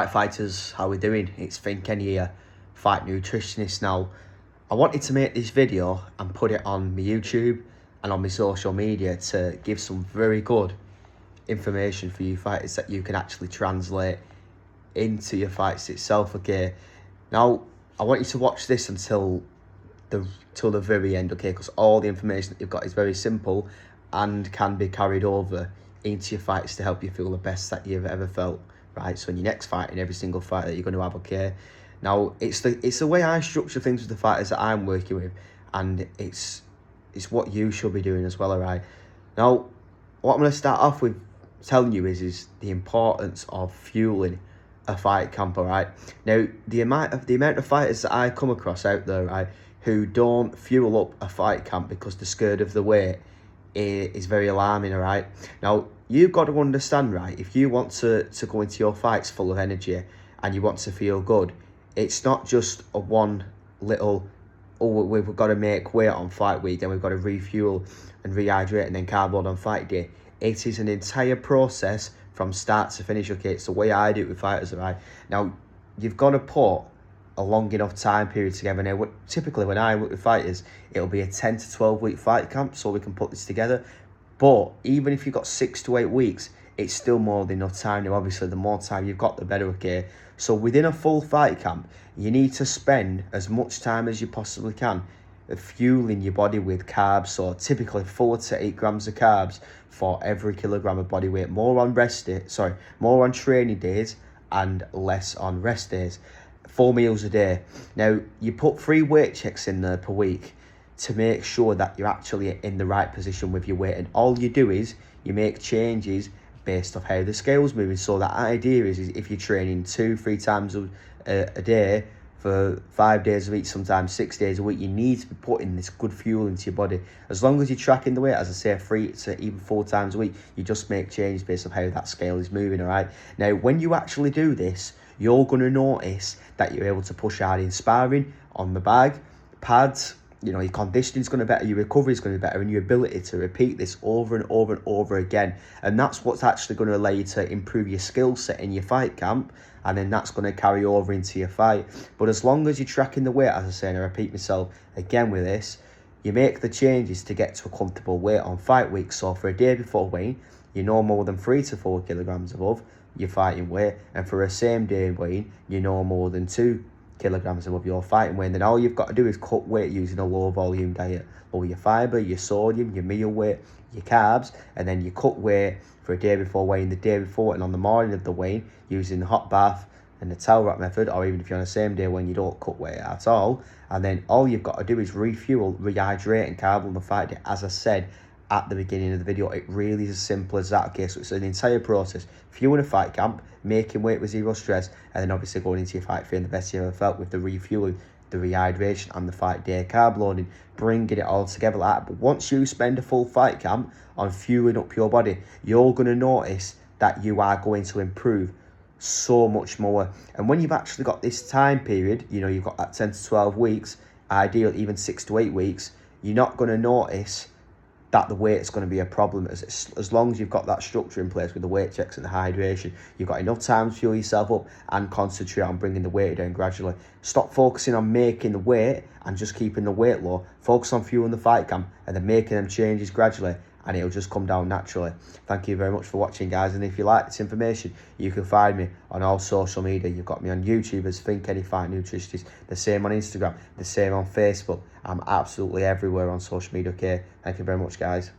Right, fighters, how we doing? It's Finn Kenny here, fight nutritionist. Now, I wanted to make this video and put it on my YouTube and on my social media to give some very good information for you fighters that you can actually translate into your fights itself, okay? Now, I want you to watch this until the very end, okay? Because all the information that you've got is very simple and can be carried over into your fights to help you feel the best that you've ever felt, right? So in your next fight, in every single fight that you're going to have, okay? Now, it's the way I structure things with the fighters that I'm working with, and it's what you should be doing as well, all right? Now, what I'm going to start off with telling you is the importance of fueling a fight camp, all right? Now, the amount of fighters that I come across out there, right, who don't fuel up a fight camp because they're scared of the weight is very alarming, all right? Now, you've got to understand, right, if you want to go into your fights full of energy and you want to feel good, it's not just a one little, oh, we've got to make weight on fight week, then we've got to refuel and rehydrate and then carb load on fight day. It is an entire process from start to finish, okay? It's the way I do it with fighters, all right? Now, you've got to put a long enough time period together. Now, typically when I work with fighters, it'll be a 10 to 12 week fight camp so we can put this together. But even if you've got 6 to 8 weeks, it's still more than enough time. Now, obviously, the more time you've got, the better, okay? So within a full fight camp, you need to spend as much time as you possibly can fueling your body with carbs. So typically 4 to 8 grams of carbs for every kilogram of body weight. More on training days and less on rest days. 4 meals a day. Now, you put 3 weight checks in there per week to make sure that you're actually in the right position with your weight. And all you do is you make changes based off how the scale's moving. So the idea is if you're training 2-3 times a day for 5 days a week, sometimes 6 days a week, you need to be putting this good fuel into your body. As long as you're tracking the weight, as I say, 3 to even 4 times a week, you just make changes based on how that scale is moving, all right? Now, when you actually do this, you're going to notice that you're able to push hard in sparring, on the bag, pads. You know, your conditioning is going to be better, your recovery is going to be better, and your ability to repeat this over and over and over again. And that's what's actually going to allow you to improve your skill set in your fight camp, and then that's going to carry over into your fight. But as long as you're tracking the weight, as I say, and I repeat myself again with this, you make the changes to get to a comfortable weight on fight week. So for a day before weighing, you're no more than 3 to 4 kilograms above your fighting weight, and for a same day weighing, you're no more than 2 kilograms above your fighting weight. And then all you've got to do is cut weight using a low volume diet. Lower your fibre, your sodium, your meal weight, your carbs, and then you cut weight for a day before weighing, the day before, and on the morning of the weigh using the hot bath and the towel wrap method, or even if you're on the same day when you don't cut weight at all. And then all you've got to do is refuel, rehydrate, and carb on the fight day. As I said at the beginning of the video, it really is as simple as that, okay? So it's an entire process. Fueling a fight camp, making weight with zero stress, and then obviously going into your fight feeling the best you ever felt with the refueling, the rehydration, and the fight day carb loading, bringing it all together like that. But once you spend a full fight camp on fueling up your body, you're going to notice that you are going to improve so much more. And when you've actually got this time period, you know, you've got that 10 to 12 weeks, ideally even 6 to 8 weeks, you're not going to notice that the weight is going to be a problem. As long as you've got that structure in place with the weight checks and the hydration, you've got enough time to fuel yourself up and concentrate on bringing the weight down gradually. Stop focusing on making the weight and just keeping the weight low. Focus on fueling the fight camp and then making them changes gradually, and it'll just come down naturally. Thank you very much for watching, guys. And if you like this information, you can find me on all social media. You've got me on YouTube as Finn Kenny Fight Nutritionist, the same on Instagram, the same on Facebook. I'm absolutely everywhere on social media, okay? Thank you very much, guys.